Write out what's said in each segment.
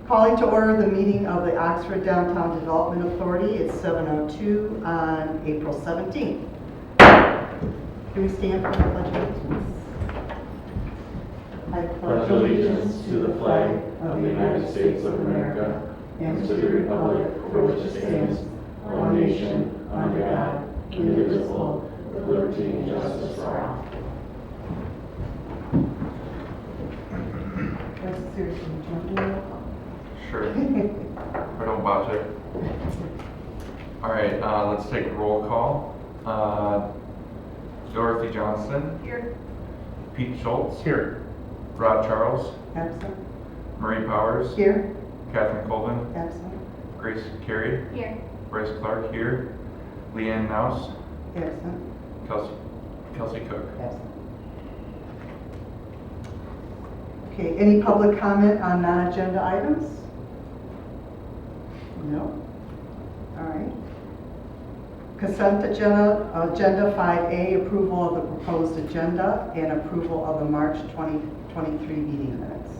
Calling to order the meeting of the Oxford Downtown Development Authority. It's 7:02 on April 17th. Can we stand for the pledge of allegiance? I pledge allegiance to the flag of the United States of America and to the republic for which it stands, one nation, under God, indivisible, with liberty and justice for all. That's seriously, do you want to do a roll call? Sure. I don't botch it. All right, let's take a roll call. Dorothy Johnson. Here. Pete Schultz. Here. Rod Charles. Absent. Marie Powers. Here. Catherine Colvin. Absent. Grace Carey. Here. Bryce Clark here. Leanne Nouse. Absent. Kelsey Cook. Absent. Okay, any public comment on non-agenda items? No? All right. Consent agenda 5A, approval of the proposed agenda and approval of the March 2023 meeting minutes.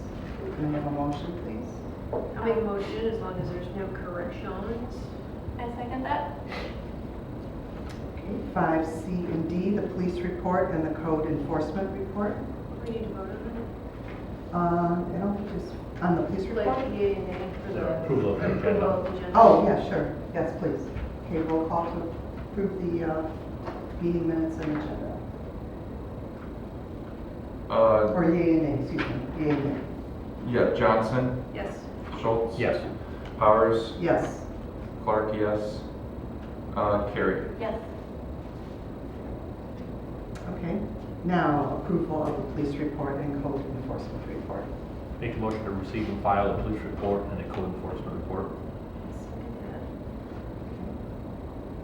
Can I have a motion, please? I'll make a motion as long as there's no corrections. I second that. Okay, 5C and D, the police report and the code enforcement report. We need to vote on I don't think it's on the police it. report. Like, yea and nay for the Approval of the agenda. approval of the agenda. Oh, yeah, sure. Yes, please. Okay, roll call to approve the meeting minutes and agenda. Or yea and nay, excuse me, yea and nay. Yeah, Johnson. Yes. Schultz. Yes. Powers. Yes. Clark, yes. Carey. Yes. Okay. Now, approval of the police report and code enforcement report. Make a motion to receive and file the police report and the code enforcement report. Second that.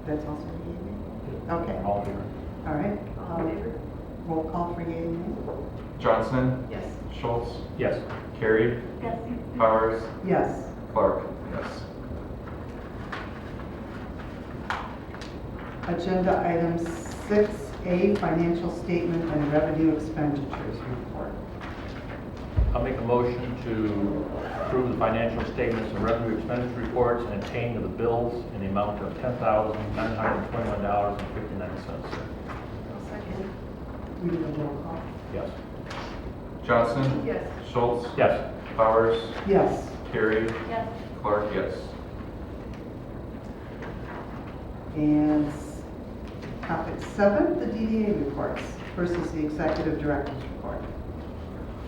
That's also yea and nay? Okay, All in favor? all right. All in favor? Roll call for yea and nay? Johnson. Yes. Schultz. Yes. Carey. Yes. Powers. Yes. Clark, yes. Agenda item 6A, financial statement and revenue expenditures report. I'll make a motion to approve the financial statements and revenue expenditure reports and obtain of the bills in the amount of $10,921.59. I'll second. We need a roll call. Yes. Johnson. Yes. Schultz. Yes. Powers. Yes. Carey. Yes. Clark, yes. And topic 7, the DDA reports versus the executive director's report.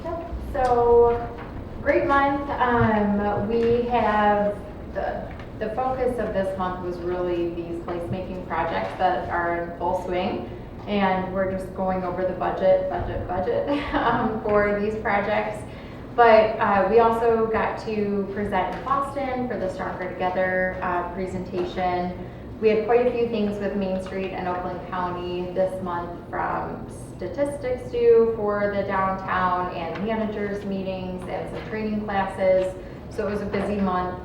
Yep. So, great month. We have the focus of this month was really these placemaking projects that are in full swing, and we're just going over the budget for these projects. But we also got to present in Boston for the Stronger Together presentation. We had quite a few things with Main Street and Oakland County this month, from statistics due for the downtown and managers meetings and some training classes. So it was a busy month.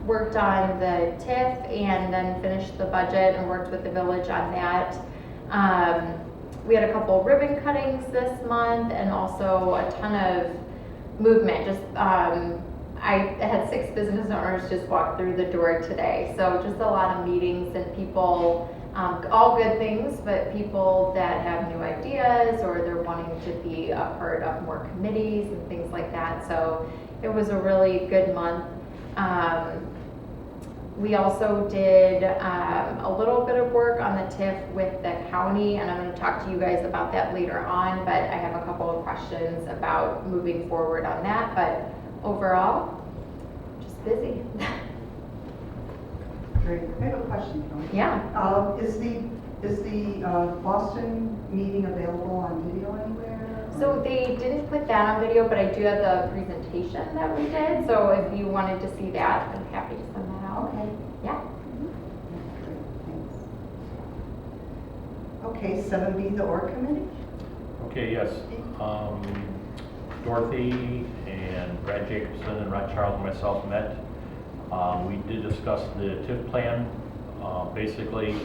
Worked on the TIF and then finished the budget and worked with the village on that. We had a couple ribbon cuttings this month and also a ton of movement. I had 6 business owners just walk through the door today. So just a lot of meetings and people, all good things, but people that have new ideas or they're wanting to be a part of more committees and things like that. So it was a really good month. We also did a little bit of work on the TIF with the county, and I'm going to talk to you guys about that later on, but I have a couple of questions about moving forward on that. But overall, just busy. Great. I have a question, Tony. Yeah. Is the Boston meeting available on video anywhere? So they didn't put that on video, but I do have the presentation that we did. So if you wanted to see that, I'm happy to send that out. Okay. Yeah. Great, thanks. Okay, 7B, the org committee? Okay, yes. Dorothy and Brad Jacobson and Rod Charles and myself met. We did discuss the TIF plan, basically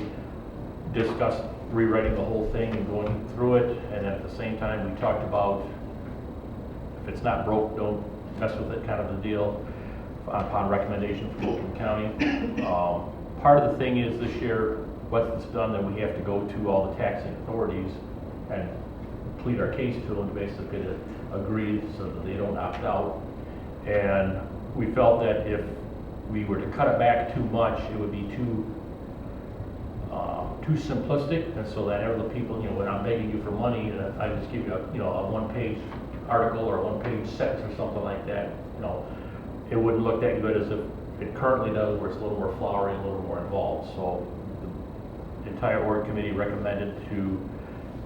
discussed rewriting the whole thing and going through it, and at the same time we talked about if it's not broke, don't mess with it kind of the deal upon recommendation from Oakland County. Part of the thing is this year, once it's done, then we have to go to all the taxing authorities and plead our case to them to basically agree so that they don't opt out. And we felt that if we were to cut it back too much, it would be too simplistic, and so that other people, when I'm begging you for money, and I just give you a one-page article or a one-page sentence or something like that, it wouldn't look that good as if it currently does, where it's a little more flowery, a little more involved. So the entire board committee recommended to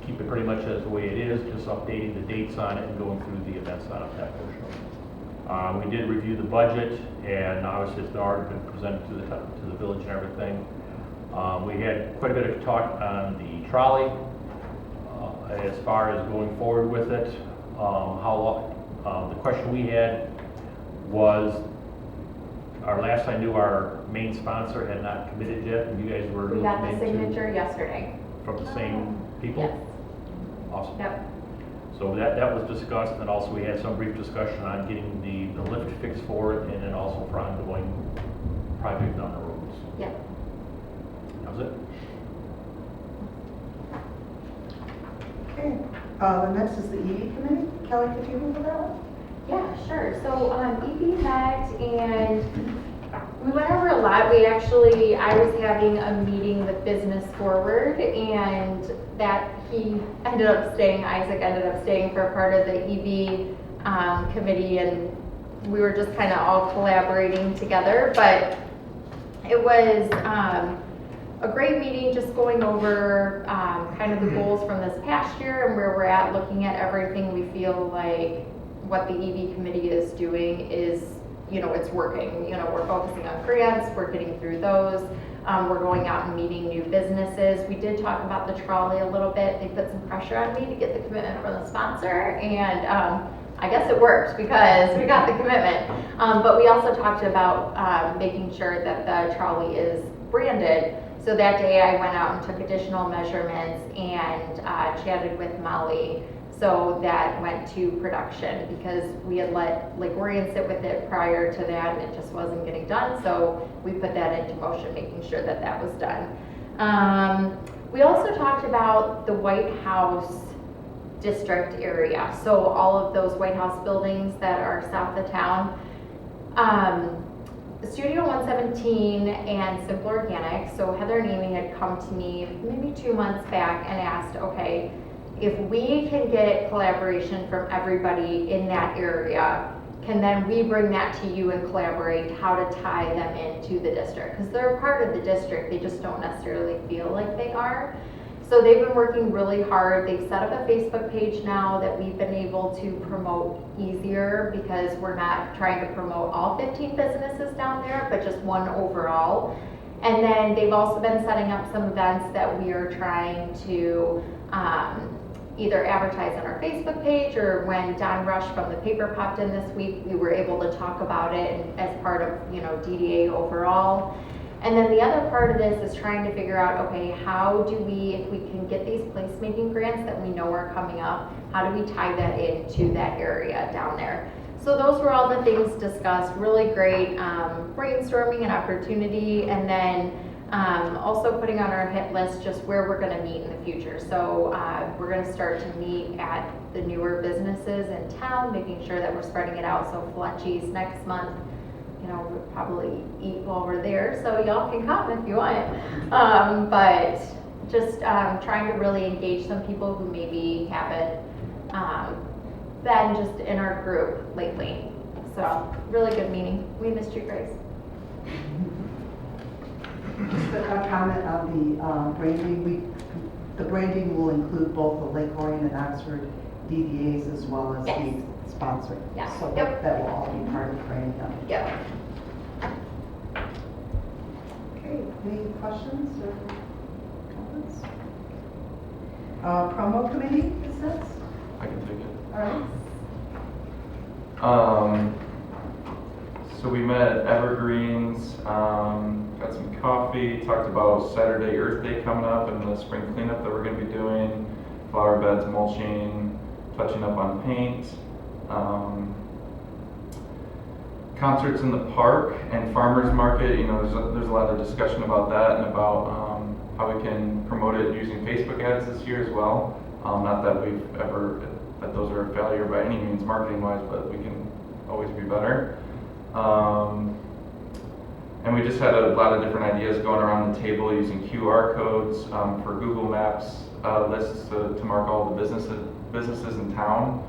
keep it pretty much as the way it is, just updating the dates on it and going through the events on it, that portion. We did review the budget, and obviously it's already been presented to the village and everything. We had quite a bit of talk on the trolley as far as going forward with it. The question we had was, last I knew, our main sponsor had not committed yet, and you guys were We got the looking into- signature yesterday. from the same people? Yes. Awesome. Yep. So that was discussed, and also we had some brief discussion on getting the lift fixed for it, and then also for ongoing project on the roads. Yep. That was it. Okay, the next is the ED committee. Kelly, could you move that one? Yeah, sure. So, EP met and we went over a lot. I was having a meeting with Business Forward, and that Isaac ended up staying for part of the EB committee, and we were just kind of all collaborating together. But it was a great meeting, just going over kind of the goals from this past year and where we're at, looking at everything. We feel like what the EB committee is doing is, it's working. We're focusing on grants, we're getting through those. We're going out and meeting new businesses. We did talk about the trolley a little bit. They put some pressure on me to get the commitment from the sponsor, and I guess it worked because we got the commitment. But we also talked about making sure that the trolley is branded. So that day I went out and took additional measurements and chatted with Molly. So that went to production because we had let Lake Orion sit with it prior to that, and it just wasn't getting done. So we put that into motion, making sure that that was done. We also talked about the White House district area. So all of those White House buildings that are south of town. Studio 117 and Simple Organic. So Heather and Amy had come to me maybe 2 months back and asked, okay, if we can get collaboration from everybody in that area, can then we bring that to you and collaborate how to tie them into the district? Because they're a part of the district, they just don't necessarily feel like they are. So they've been working really hard. They've set up a Facebook page now that we've been able to promote easier, because we're not trying to promote all 15 businesses down there, but just one overall. And then they've also been setting up some events that we are trying to either advertise on our Facebook page, or when Don Rush from the paper popped in this week, we were able to talk about it as part of DDA overall. And then the other part of this is trying to figure out, okay, how do we, if we can get these placemaking grants that we know are coming up, how do we tie that into that area down there? So those were all the things discussed. Really great brainstorming and opportunity, and then also putting on our hit list just where we're going to meet in the future. So we're going to start to meet at the newer businesses in town, making sure that we're spreading it out. So Fletchy's next month, we'll probably eat while we're there, so y'all can come if you want. But just trying to really engage some people who maybe haven't been just in our group lately. So really good meeting. We missed you, Grace. Just a comment on the branding. The branding will include both the Lake Orion and Oxford DDAs as well as Yes. the sponsor. Yeah. So Yep. that will all be part of the branding. Yep. Okay, any questions or comments? Promo committee, is this? I can take it. All right. So we met at Evergreens, got some coffee, talked about Saturday Earth Day coming up and the spring cleanup that we're going to be doing, flower beds, mulching, touching up on paint. concerts in the park and farmers market. You know, there's a lot of discussion about that and about how we can promote it using Facebook ads this year as well. Not that that those are a failure by any means marketing wise, but we can always be better. And we just had a lot of different ideas going around the table using QR codes for Google Maps lists to mark all the businesses in town.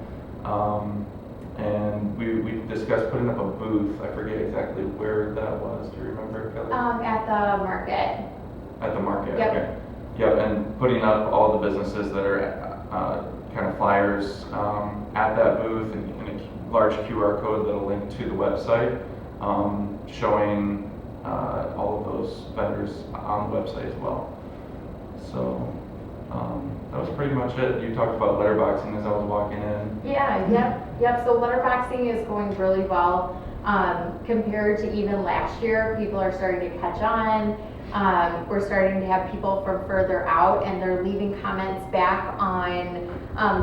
And we discussed putting up a booth. I forget exactly where that was. Do you remember, Kelly? At the market. At the market, Yep. okay. Yep, and putting up all the businesses that are kind of flyers at that booth and a large QR code that'll link to the website, showing all of those vendors on the website as well. So that was pretty much it. You talked about letterboxing as I was walking in. Yeah, yep. So letterboxing is going really well. Compared to even last year, people are starting to catch on. We're starting to have people from further out, and they're leaving comments back on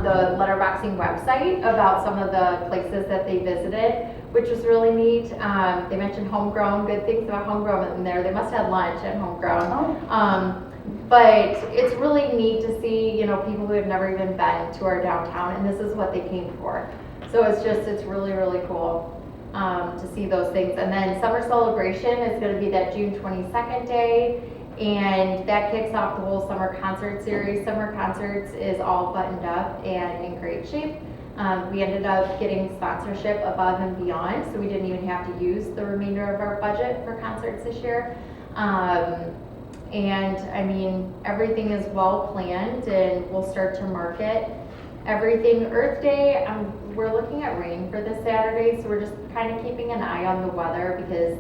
the letterboxing website about some of the places that they visited, which was really neat. They mentioned Homegrown, good things about Homegrown in there. They must have had lunch at Homegrown. But it's really neat to see, you know, people who have never even been to our downtown, and this is what they came for. So it's really, really cool to see those things. And then Summer Celebration is going to be that June 22nd day, and that kicks off the whole summer concert series. Summer Concerts is all buttoned up and in great shape. We ended up getting sponsorship above and beyond, so we didn't even have to use the remainder of our budget for concerts this year. And I mean, everything is well planned, and we'll start to market everything. Earth Day, we're looking at rain for this Saturday, so we're just kind of keeping an eye on the weather, because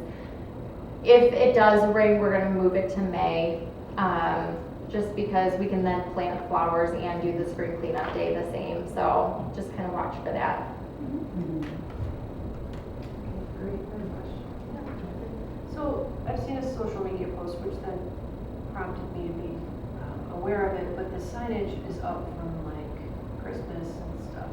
if it does rain, we're going to move it to May, just because we can then plant flowers and do the spring cleanup day the same. So just kind of watch for that. Great, very much. So I've seen a social media post which then prompted me to be aware of it, but the signage is up from like Christmas and stuff.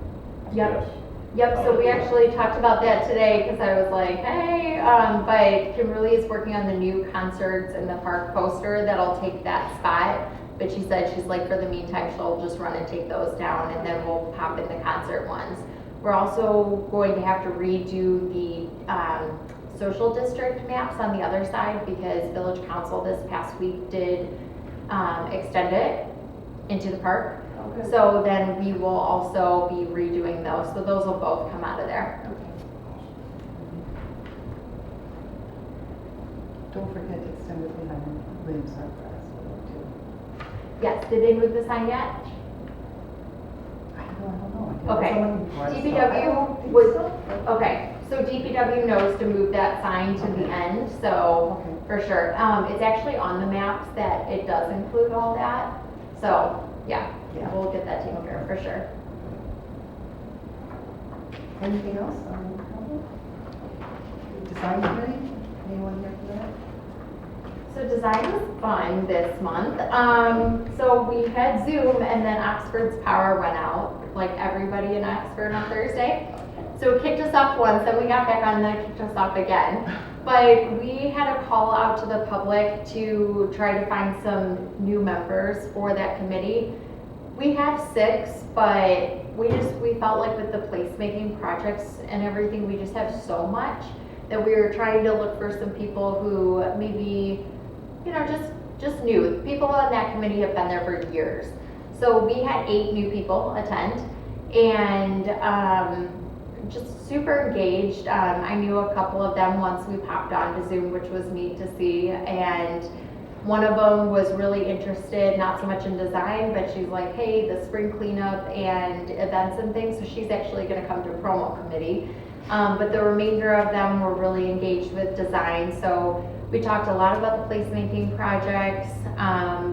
Yep. Yep, so we actually talked about that today, because I was like, hey, but Kimberly is working on the new concerts in the park poster that'll take that spot. But she said, she's like, for the meantime, she'll just run and take those down, and then we'll pop in the concert ones. We're also going to have to redo the social district maps on the other side, because Village Council this past week did extend it into the park. Okay. So then we will also be redoing those, so those will both come out of there. Don't forget to extend it behind Williams Art Press too. Yes, did they move the sign yet? I don't know. Okay. DPW was, okay, so DPW knows to move that sign to the end, so for sure. It's actually on the maps that it does include all that, so yeah, we'll get that taken care of for sure. Anything else? Design committee? Anyone here for that? So design was fun this month. So we had Zoom, and then Oxford's power went out, like everybody in Oxford on Thursday. So it kicked us off once, then we got back on, then it kicked us off again. But we had a call out to the public to try to find some new members for that committee. We have 6, but we felt like with the placemaking projects and everything, we just have so much that we were trying to look for some people who maybe, you know, just new. People on that committee have been there for years. So we had 8 new people attend, and just super engaged. I knew a couple of them once we popped onto Zoom, which was neat to see. And one of them was really interested, not so much in design, but she's like, hey, the spring cleanup and events and things. So she's actually going to come to promo committee. But the remainder of them were really engaged with design. So we talked a lot about the placemaking projects.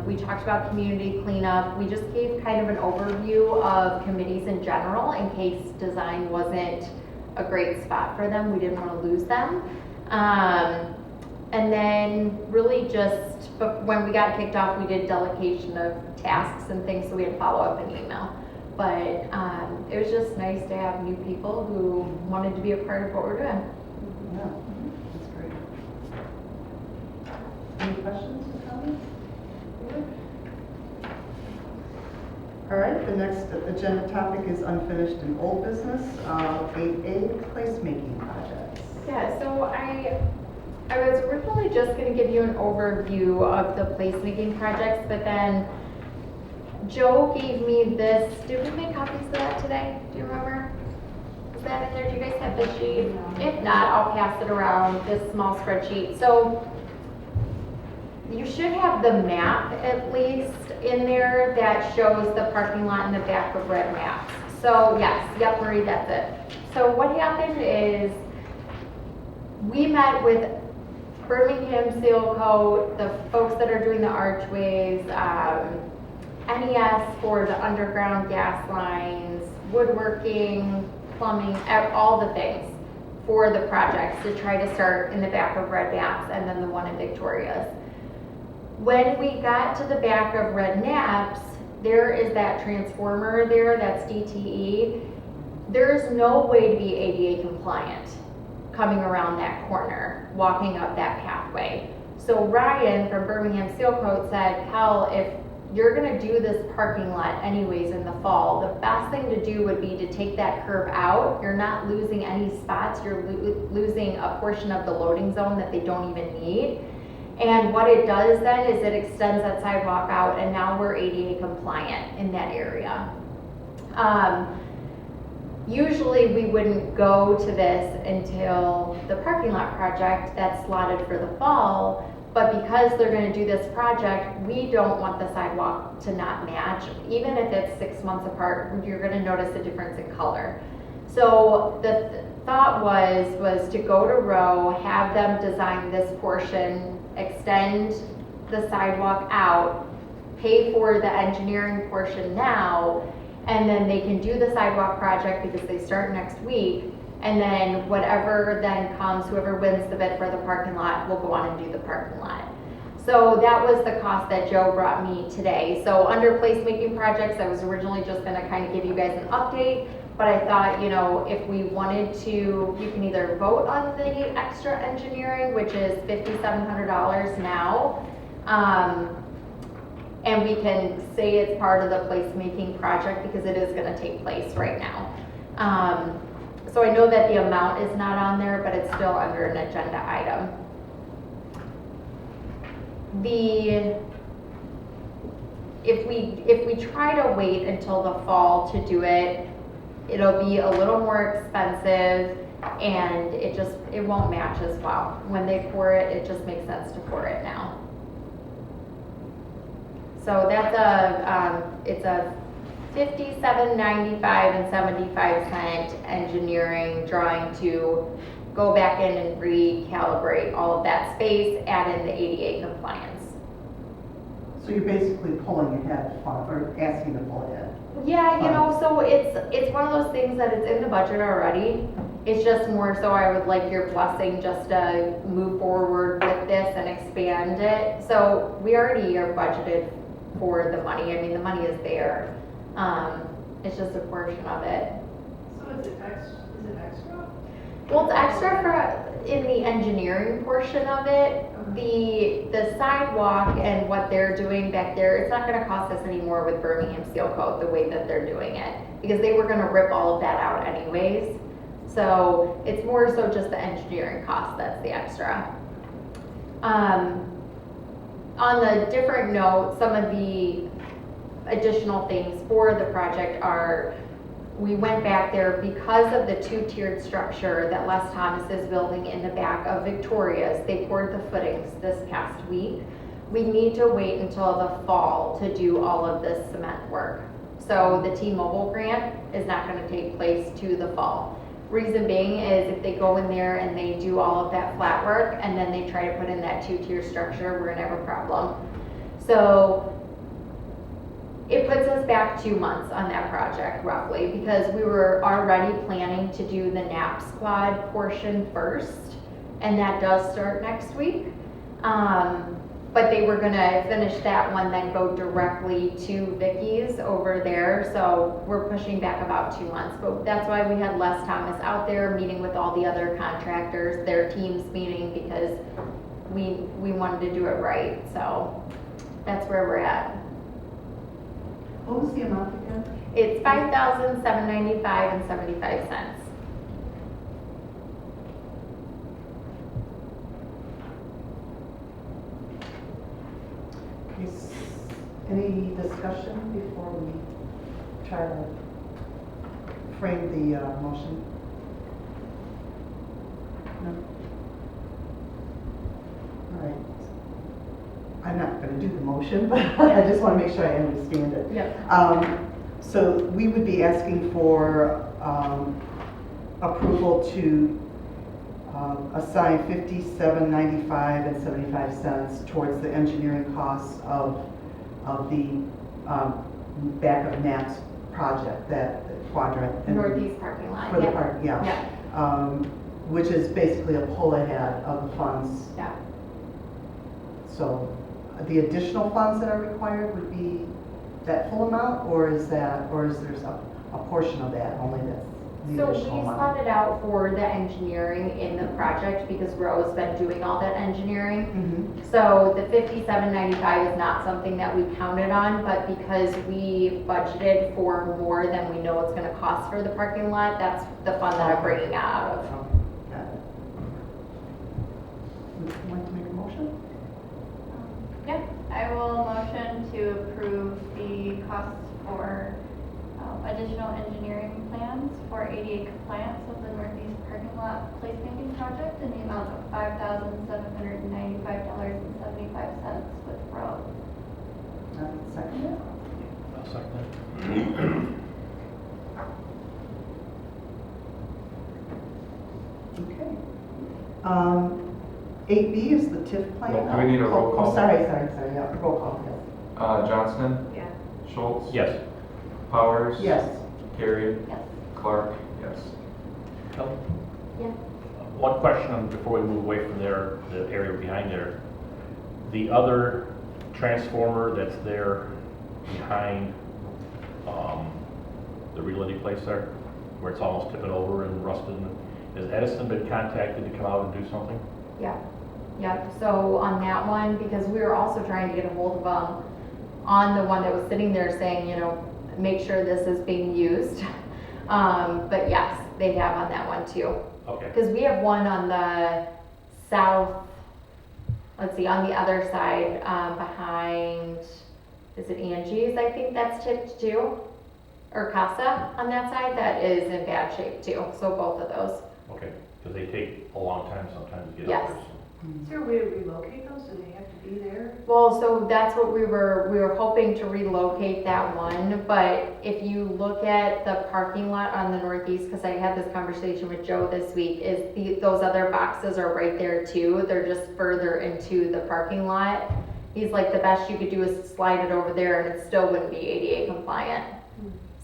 We talked about community cleanup. We just gave kind of an overview of committees in general in case design wasn't a great spot for them. We didn't want to lose them. And then really just when we got kicked off, we did delegation of tasks and things, so we had follow up in email. But it was just nice to have new people who wanted to be a part of what we're doing. Yeah. the next agenda topic is unfinished and old business, 8A, placemaking projects. Yeah, so I was originally just gonna give you an overview of the placemaking projects, but then Joe gave me this, did we make copies of that today? Do you remember? Is that in there? Do you guys have the sheet? If not, I'll pass it around, this small spreadsheet. So you should have the map at least in there that shows the parking lot in the back of red maps. So yes, yep, Marie, that's it. So what happened is we met with Birmingham Seal Coat, the folks that are doing the archways, NES for the underground gas lines, woodworking, plumbing, all the things for the projects to try to start in the back of Red Naps and then the one in Victoria's. When we got to the back of Red Naps, there is that transformer there, that's DTE. There's no way to be ADA compliant coming around that corner, walking up that pathway. So Ryan from Birmingham Seal Coat said, Cal, if you're gonna do this parking lot anyways in the fall, the best thing to do would be to take that curb out. You're not losing any spots, you're losing a portion of the loading zone that they don't even need. And what it does then is it extends that sidewalk out, and now we're ADA compliant in that area. Usually we wouldn't go to this until the parking lot project that's slotted for the fall, but because they're gonna do this project, we don't want the sidewalk to not match. Even if it's 6 months apart, you're gonna notice a difference in color. So the thought was to go to Rowe, have them design this portion, extend the sidewalk out, pay for the engineering portion now, and then they can do the sidewalk project because they start next week. And then whatever then comes, whoever wins the bid for the parking lot will go on and do the parking lot. So that was the cost that Joe brought me today. So under placemaking projects, I was originally just gonna kind of give you guys an update, but I thought, you know, if we wanted to, you can either vote on the extra engineering, which is $5,700 now, and we can say it's part of the placemaking project because it is gonna take place right now. So I know that the amount is not on there, but it's still under an agenda item. If we try to wait until the fall to do it, it'll be a little more expensive and it won't match as well. When they pour it, it just makes sense to pour it now. So that's it's a $57.95 and 75-cent engineering drawing to go back in and recalibrate all of that space, add in the ADA compliance. So you're basically pulling ahead, or asking to pull ahead. Yeah, you know, so it's one of those things that it's in the budget already. It's just more so I would like your blessing just to move forward with this and expand it. So we already are budgeted for the money. I mean, the money is there. It's just a portion of it. So is it extra? Well, it's extra for in the engineering portion of it. The sidewalk and what they're doing back there, it's not gonna cost us any more with Birmingham Seal Coat the way that they're doing it, because they were gonna rip all of that out anyways. So it's more so just the engineering cost that's the extra. On the different note, some of the additional things for the project are, we went back there because of the two-tiered structure that Les Thomas is building in the back of Victoria's. They poured the footings this past week. We need to wait until the fall to do all of this cement work. So the T-Mobile grant is not going to take place to the fall. Reason being is if they go in there and they do all of that flat work and then they try to put in that two-tier structure, we're going to have a problem. So it puts us back 2 months on that project roughly, because we were already planning to do the NAP squad portion first, and that does start next week. But they were gonna finish that one, then go directly to Vicky's over there. So we're pushing back about 2 months, but that's why we had Les Thomas out there meeting with all the other contractors, their teams meeting, because we wanted to do it right. So that's where we're at. What was the amount again? It's $5,795.75. Is any discussion before we try to frame the motion? No? All right. I'm not going to do the motion, but I just want to make sure I understand it. Yep. So we would be asking for approval to assign $57.95 towards the engineering costs of the back of Knapp's project, that quadrant. and- Northeast parking lot. For the Yep. park, yeah. Yeah. Which is basically a pull ahead of the funds. Yeah. So the additional funds that are required would be that full amount, or is there a portion of that only that's the So we additional amount? slotted out for the engineering in the project because Ro's been doing all that engineering. Mhm. So the $57.95 is not something that we counted on, but because we budgeted for more than we know it's gonna cost for the parking lot, that's the fund that I'm bringing out of. Okay, got it. Would you like to make a motion? Yeah, I will motion to approve the costs for additional engineering plans for ADA compliance of the Northeast Parking Lot placemaking project in the amount of $5,795.75 with Row. Second it? I'll second Okay. 8B is the TIF plan. Do we need a roll Oh, call? sorry, yeah, roll call, yes. Johnston, Yeah. Schultz. it. Yes. Powers. Yes. Carried. Yes. Clark, yes. Kelly? Yeah. One question before we move away from there, the area behind there. The other transformer that's there behind the realty place there, where it's almost tipping over and rusted, has Edison been contacted to come out and do something? Yeah, yeah, so on that one, because we were also trying to get a hold of them on the one that was sitting there saying, you know, make sure this is being used. But yes, they have on that one too. Okay. Because we have one on the south, let's see, on the other side, behind, is it Angie's? I think that's tipped too. Or Casa on that side, that is in bad shape too, so both of those. Okay, because they take a long time sometimes to get Yes. up there. Is there a way to relocate those? Do they have to be there? Well, so that's what we were hoping to relocate that one, but if you look at the parking lot on the northeast, because I had this conversation with Joe this week, those other boxes are right there too, they're just further into the parking lot. He's like, the best you could do is slide it over there and it still wouldn't be ADA compliant.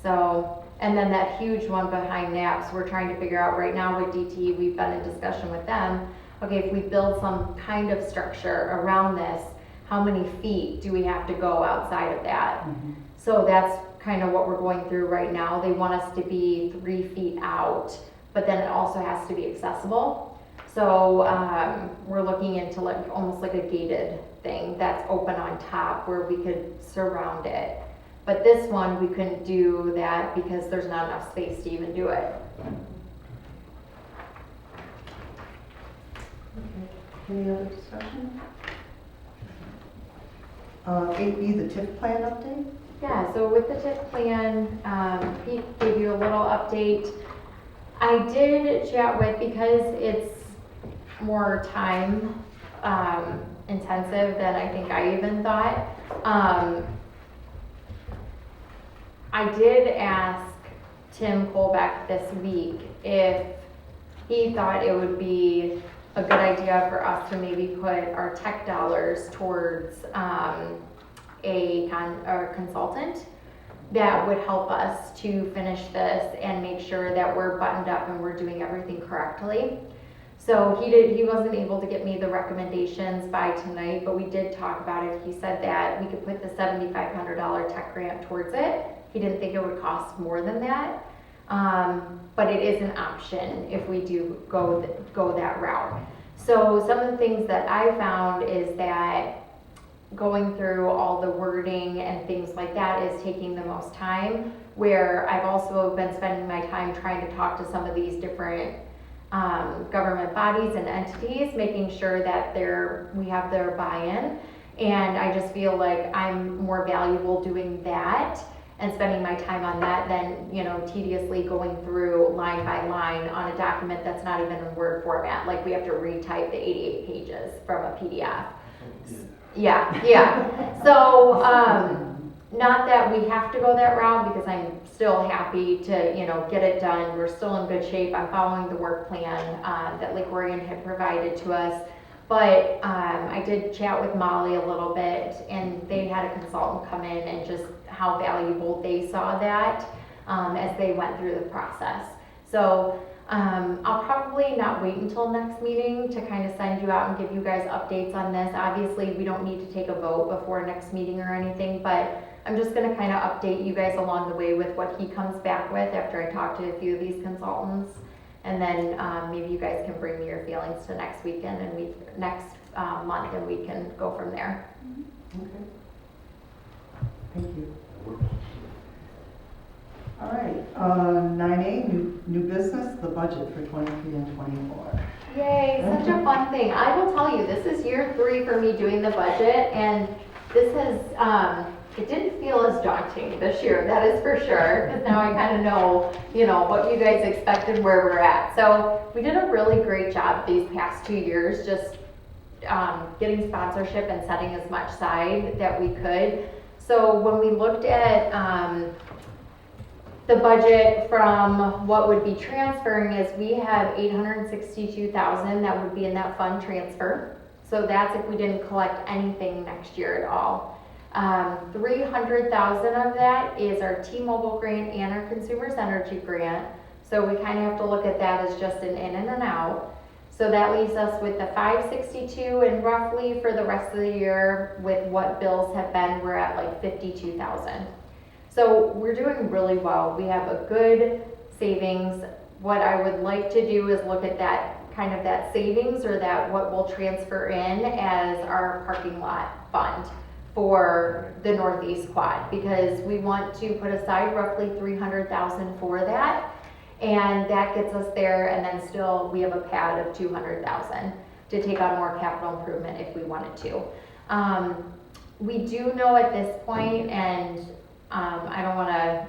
So, and then that huge one behind Knapp's, we're trying to figure out right now with DTE, we've been in discussion with them. Okay, if we build some kind of structure around this, how many feet do we have to go outside of that? Mhm. So that's kind of what we're going through right now. They want us to be 3 feet out, but then it also has to be accessible. So we're looking into like almost like a gated thing that's open on top where we could surround it. But this one, we couldn't do that because there's not enough space to even do it. Any other discussion? 8B, the TIF plan update? Yeah, so with the TIF plan, Pete gave you a little update. I did chat with, because it's more time intensive than I think I even thought. I did ask Tim Colbeck this week if he thought it would be a good idea for us to maybe put our tech dollars towards a consultant that would help us to finish this and make sure that we're buttoned up and we're doing everything correctly. So he wasn't able to get me the recommendations by tonight, but we did talk about it. He said that we could put the $7,500 tech grant towards it. He didn't think it would cost more than that. But it is an option if we do go that route. So some of the things that I found is that going through all the wording and things like that is taking the most time, where I've also been spending my time trying to talk to some of these different government bodies and entities, making sure that we have their buy-in. And I just feel like I'm more valuable doing that and spending my time on that than, tediously going through line by line on a document that's not even in Word format. Like we have to retype the 88 pages from a PDF. Yeah. So, not that we have to go that route, because I'm still happy to, get it done. We're still in good shape. I'm following the work plan that Lake Orion had provided to us. But I did chat with Molly a little bit, and they had a consultant come in, and just how valuable they saw that as they went through the process. So I'll probably not wait until next meeting to kind of send you out and give you guys updates on this. Obviously, we don't need to take a vote before next meeting or anything, but I'm just going to kind of update you guys along the way with what he comes back with after I talk to a few of these consultants. And then maybe you guys can bring me your feelings to next weekend and next month, and we can go from there. Okay. Thank you. All right, 9A, new business, the budget for 23 and 24. Yay, such a fun thing. I will tell you, this is year 3 for me doing the budget, and this has, it didn't feel as daunting this year, that is for sure, because now I kind of know, what you guys expected, where we're at. So we did a really great job these past 2 years, just getting sponsorship and setting as much aside that we could. So when we looked at the budget from what would be transferring, is we have $862,000 that would be in that fund transfer. So that's if we didn't collect anything next year at all. $300,000 of that is our T-Mobile grant and our Consumers Energy grant. So we kind of have to look at that as just an in and an out. So that leaves us with the 562, and roughly for the rest of the year with what bills have been, we're at like 52,000. So we're doing really well. We have a good savings. What I would like to do is look at that kind of that savings, or that what we'll transfer in as our parking lot fund for the Northeast Quad, because we want to put aside roughly $300,000 for that, and that gets us there. And then still we have a pad of $200,000 to take on more capital improvement if we wanted to. We do know at this point, and I don't want to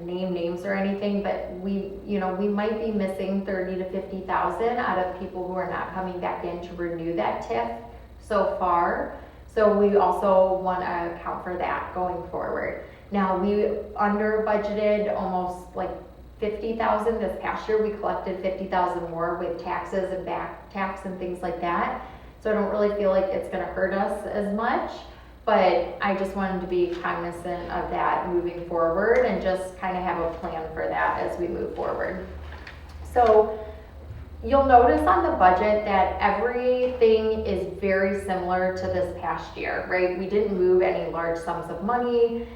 name names or anything, but we might be missing 30 to 50,000 out of people who are not coming back in to renew that TIF so far. So we also want to account for that going forward. Now, we under budgeted almost like 50,000 this past year. We collected 50,000 more with taxes and back tax and things like that. So I don't really feel like it's going to hurt us as much, but I just wanted to be cognizant of that moving forward, and just kind of have a plan for that as we move forward. So you'll notice on the budget that everything is very similar to this past year, right? We didn't move any large sums of money.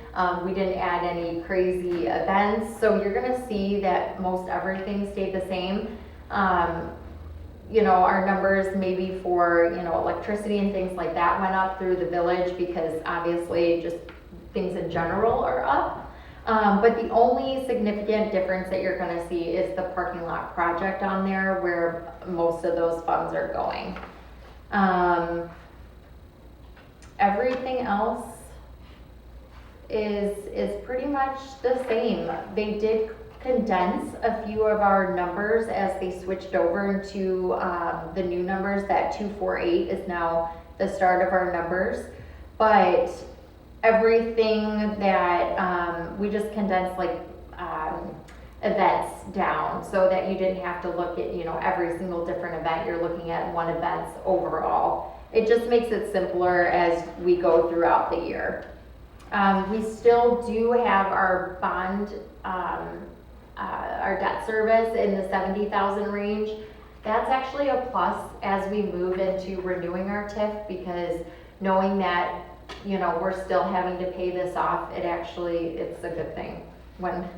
We didn't add any crazy events. So you're gonna see that most everything stayed the same. Our numbers maybe for, electricity and things like that went up through the village, because obviously just things in general are up. But the only significant difference that you're gonna see is the parking lot project on there, where most of those funds are going. Everything else is pretty much the same. They did condense a few of our numbers as they switched over into the new numbers. That 248 is now the start of our numbers, but everything that we just condensed events down, so that you didn't have to look at every single different event. You're looking at one event overall. It just makes it simpler as we go throughout the year. We still do have our bond, our debt service in the 70,000 range. That's actually a plus as we move into renewing our TIF, because knowing that we're still having to pay this off, it's a good thing when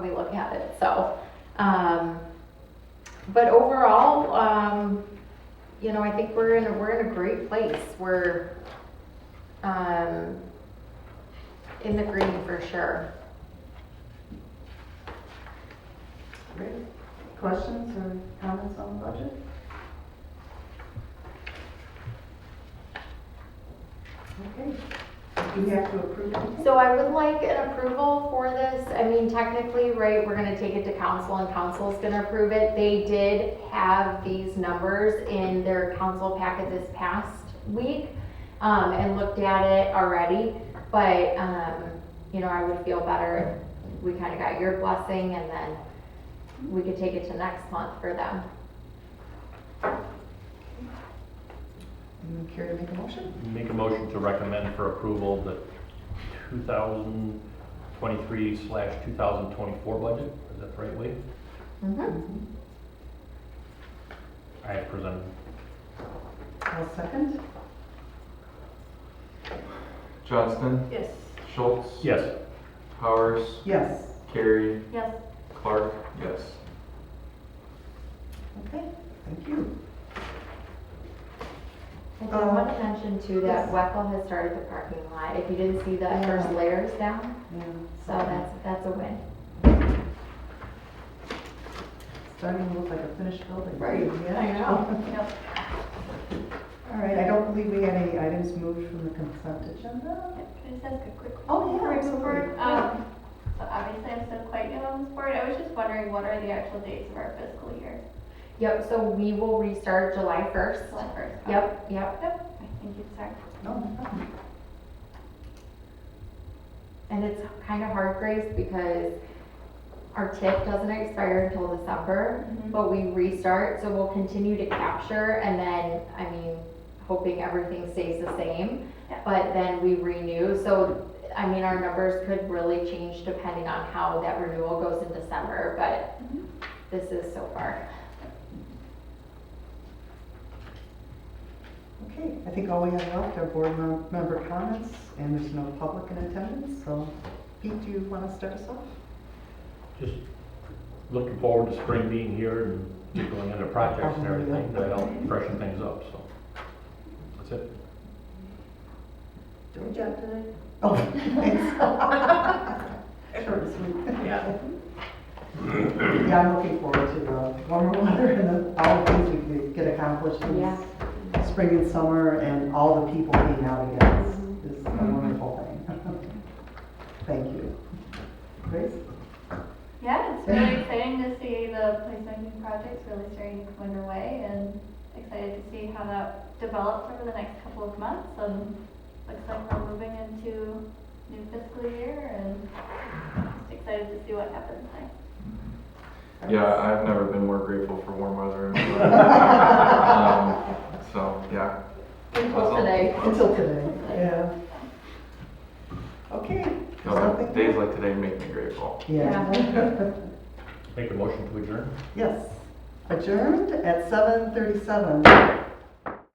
we look at it. So, but overall, I think we're in a great place. in the green for sure. Great. Questions or comments on the budget? Okay. Do we have to approve anything? So I would like an approval for this. I mean, technically, right, we're gonna take it to council and council's gonna approve it. They did have these numbers in their council packet this past week, and looked at it already. But, you know, I would feel better if we kinda got your blessing and then we could take it to next month for them. Anyone care to make a motion? Make a motion to recommend for approval the 2023/2024 budget. Is that the right way? Mhm. I have presented. I'll second. Johnston, Yes. Schultz, Yes. Powers, Yes. Carey, Yes. Clark, yes. Okay, thank you. I do want to mention too that Yes. Weckel has started the parking lot. If you didn't see that first Yeah. layers down, Yeah. so that's a win. Starting to look like a finished building. Right. Yeah. I know. Yep. All right, I don't believe we had any items moved from the consent agenda. Can I just ask a quick question? Oh, yeah, before we move absolutely. forward? So obviously I'm still quite new on this board. I was just wondering, what are the actual dates of our fiscal year? Yep, so we will restart July 1st. July 1st? Yep. Yep. Thank you, sorry. No, no problem. And it's kind of hard, Grace, because our TIF doesn't expire until December, Mhm. but we restart, so we'll continue to capture and then, I mean, hoping everything stays the same. Yeah. But then we renew, so, I mean, our numbers could really change depending on how that renewal goes in December, but Mhm. this is so far. Okay, I think all we have left are board member comments, and there's no public in attendance, so Pete, do you want to start us off? Just looking forward to spring being here and get going into projects and everything to help freshen things up, so. That's it. Good job today. Oh, thanks. Short and sweet. Yeah. Yeah, I'm looking forward to the warmer weather and all the things we could get accomplished Yeah. in spring and summer, and all the people being out again is a wonderful thing. Thank you. Grace? Yeah, it's really exciting to see the placemaking projects really starting to come underway, and excited to see how that develops over the next couple of months, and looks like we're moving into new fiscal year, and just excited to see what happens next. Yeah, I've never been more grateful for warm weather. So, yeah. Until today. Until today, yeah. Okay. No, Something? days like today make me grateful. Yeah. Make a motion to adjourn. Yes. Adjourned at 7:37.